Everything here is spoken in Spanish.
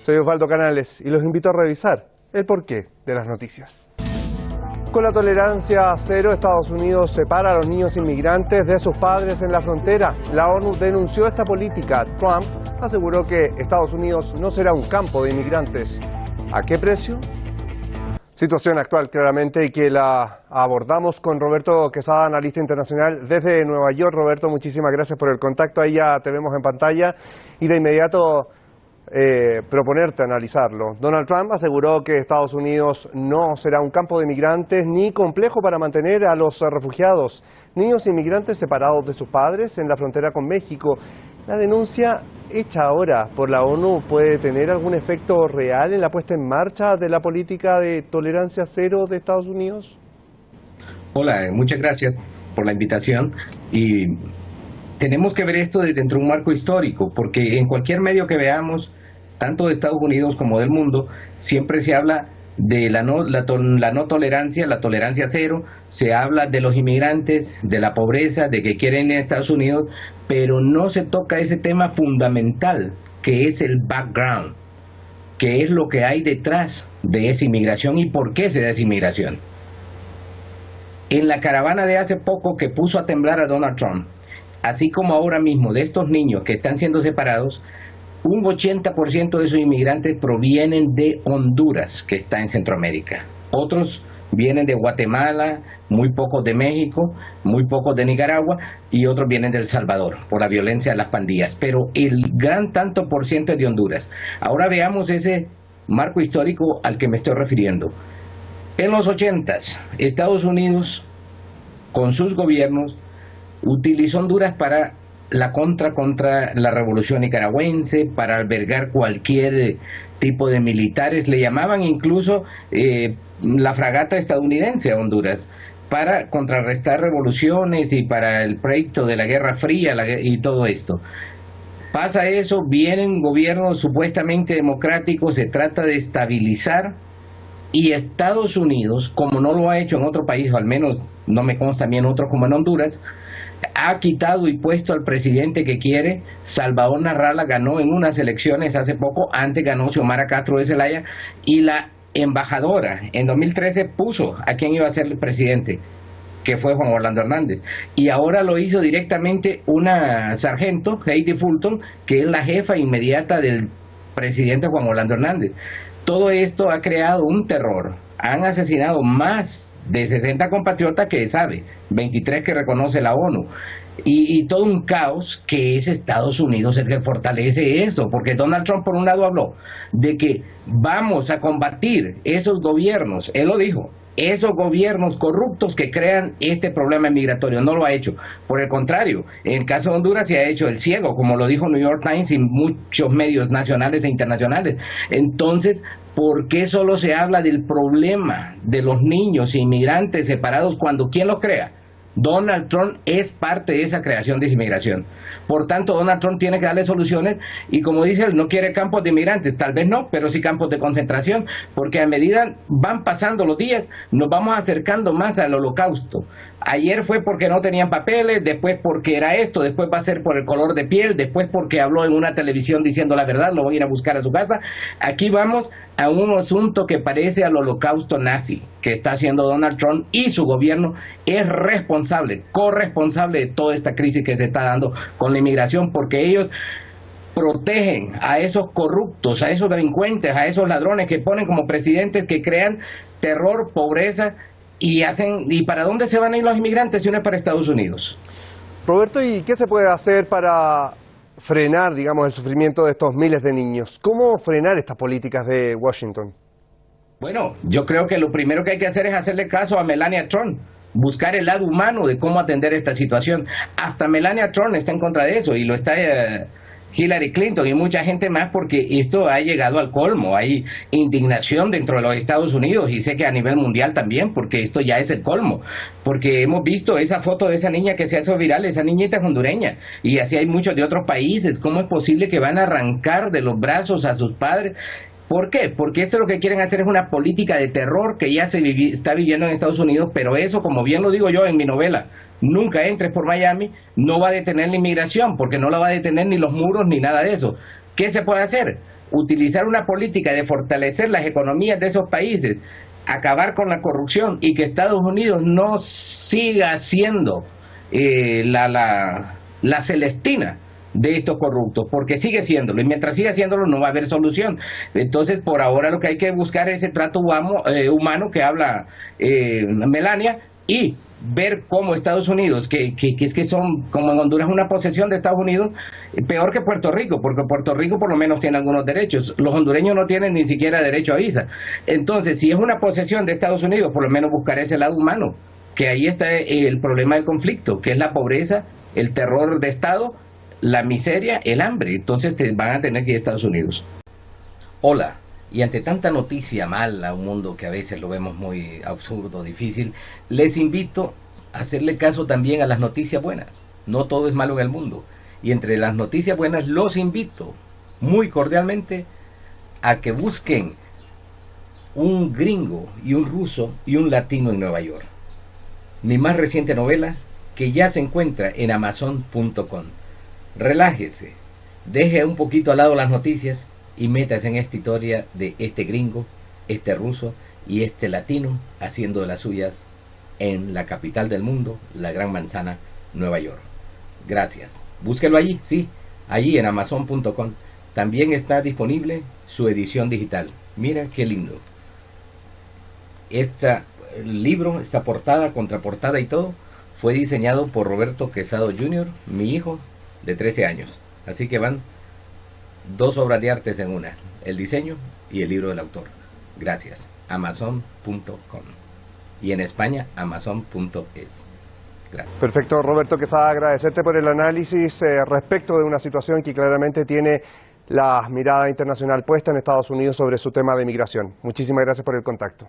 Soy Osvaldo Canales y los invito a revisar el porqué de las noticias. Con la tolerancia cero, Estados Unidos separa a los niños inmigrantes de sus padres en la frontera. La ONU denunció esta política. Trump aseguró que Estados Unidos no será un campo de inmigrantes. ¿A qué precio? Situación actual, claramente, y que la abordamos con Roberto Quesada, analista internacional desde Nueva York. Roberto, muchísimas gracias por el contacto. Ahí ya te vemos en pantalla y de inmediato proponerte analizarlo. Donald Trump aseguró que Estados Unidos no será un campo de inmigrantes ni complejo para mantener a los refugiados, niños inmigrantes separados de sus padres en la frontera con México. ¿La denuncia hecha ahora por la ONU puede tener algún efecto real en la puesta en marcha de la política de tolerancia cero de Estados Unidos? Hola, muchas gracias por la invitación. Y tenemos que ver esto desde dentro de un marco histórico, porque en cualquier medio que veamos, tanto de Estados Unidos como del mundo, siempre se habla de la no tolerancia, la tolerancia cero, se habla de los inmigrantes, de la pobreza, de que quieren ir a Estados Unidos, pero no se toca ese tema fundamental, que es el background, que es lo que hay detrás de esa inmigración y por qué se da esa inmigración. En la caravana de hace poco que puso a temblar a Donald Trump, así como ahora mismo de estos niños que están siendo separados, un 80% de esos inmigrantes provienen de Honduras, que está en Centroamérica. Otros vienen de Guatemala, muy pocos de México, muy pocos de Nicaragua y otros vienen de El Salvador por la violencia de las pandillas. Pero el gran tanto por ciento es de Honduras. Ahora veamos ese marco histórico al que me estoy refiriendo. En los 80s, Estados Unidos, con sus gobiernos, utilizó Honduras para la contra la revolución nicaragüense, para albergar cualquier tipo de militares, le llamaban incluso la fragata estadounidense a Honduras, para contrarrestar revoluciones y para el proyecto de la Guerra Fría y todo esto. Pasa eso, vienen gobiernos supuestamente democráticos, se trata de estabilizar, y Estados Unidos, como no lo ha hecho en otro país, o al menos no me consta bien otro como en Honduras, ha quitado y puesto al presidente que quiere. Salvador Narrala ganó en unas elecciones hace poco, antes ganó Xiomara Castro de Zelaya, y la embajadora en 2013 puso a quien iba a ser el presidente, que fue Juan Orlando Hernández, y ahora lo hizo directamente una sargento, Heidi Fulton, que es la jefa inmediata del presidente Juan Orlando Hernández. Todo esto ha creado un terror, han asesinado más de 60 compatriotas que sabe, 23 que reconoce la ONU, y todo un caos que es Estados Unidos el que fortalece eso, porque Donald Trump por un lado habló de que vamos a combatir esos gobiernos, él lo dijo, esos gobiernos corruptos que crean este problema migratorio. No lo ha hecho, por el contrario, en el caso de Honduras se ha hecho el ciego, como lo dijo New York Times y muchos medios nacionales e internacionales. Entonces, ¿por qué solo se habla del problema de los niños inmigrantes separados cuando quién los crea? Donald Trump es parte de esa creación de inmigración. Por tanto, Donald Trump tiene que darle soluciones y, como dice él, no quiere campos de inmigrantes, tal vez no, pero sí campos de concentración, porque a medida van pasando los días, nos vamos acercando más al holocausto. Ayer fue porque no tenían papeles, después porque era esto, después va a ser por el color de piel, después porque habló en una televisión diciendo la verdad, lo van a ir a buscar a su casa. Aquí vamos a un asunto que parece al holocausto nazi que está haciendo Donald Trump, y su gobierno es responsable, corresponsable de toda esta crisis que se está dando con la inmigración, porque ellos protegen a esos corruptos, a esos delincuentes, a esos ladrones que ponen como presidentes, que crean terror, pobreza. ¿Y para dónde se van a ir los inmigrantes si no es para Estados Unidos? Roberto, ¿y qué se puede hacer para frenar, digamos, el sufrimiento de estos miles de niños? ¿Cómo frenar estas políticas de Washington? Bueno, yo creo que lo primero que hay que hacer es hacerle caso a Melania Trump, buscar el lado humano de cómo atender esta situación. Hasta Melania Trump está en contra de eso, y lo está Hillary Clinton y mucha gente más, porque esto ha llegado al colmo. Hay indignación dentro de los Estados Unidos, y sé que a nivel mundial también, porque esto ya es el colmo, porque hemos visto esa foto de esa niña que se hace viral, esa niñita es hondureña, y así hay muchos de otros países. ¿Cómo es posible que van a arrancar de los brazos a sus padres? ¿Por qué? Porque esto lo que quieren hacer es una política de terror que ya está viviendo en Estados Unidos, pero eso, como bien lo digo yo en mi novela, Nunca entres por Miami, no va a detener la inmigración, porque no la va a detener ni los muros ni nada de eso. ¿Qué se puede hacer? Utilizar una política de fortalecer las economías de esos países, acabar con la corrupción y que Estados Unidos no siga siendo la Celestina de estos corruptos, porque sigue siéndolo, y mientras siga siéndolo no va a haber solución. Entonces, por ahora lo que hay que buscar es ese trato humano que habla Melania, y ver cómo Estados Unidos, que es que son, como en Honduras, una posesión de Estados Unidos, peor que Puerto Rico, porque Puerto Rico por lo menos tiene algunos derechos, los hondureños no tienen ni siquiera derecho a visa. Entonces, si es una posesión de Estados Unidos, por lo menos buscar ese lado humano, que ahí está el problema del conflicto, que es la pobreza, el terror de Estado, la miseria, el hambre. Entonces van a tener que ir a Estados Unidos. Hola, y ante tanta noticia mala, un mundo que a veces lo vemos muy absurdo, difícil, les invito a hacerle caso también a las noticias buenas. No todo es malo en el mundo. Y entre las noticias buenas los invito muy cordialmente a que busquen un gringo y un ruso y un latino en Nueva York. Mi más reciente novela, que ya se encuentra en Amazon.com. Relájese, deje un poquito al lado las noticias y métase en esta historia de este gringo, este ruso y este latino haciendo de las suyas en la capital del mundo, la Gran Manzana, Nueva York. Gracias. Búsquelo allí, sí, allí en Amazon.com. También está disponible su edición digital. Mira qué lindo. Este libro, esta portada, contraportada y todo, fue diseñado por Roberto Quesado Jr., mi hijo de 13 años. Así que van dos obras de arte en una, el diseño y el libro del autor. Gracias. Amazon.com. Y en España, Amazon.es. Gracias. Perfecto, Roberto Quesada, agradecerte por el análisis respecto de una situación que claramente tiene la mirada internacional puesta en Estados Unidos sobre su tema de migración. Muchísimas gracias por el contacto.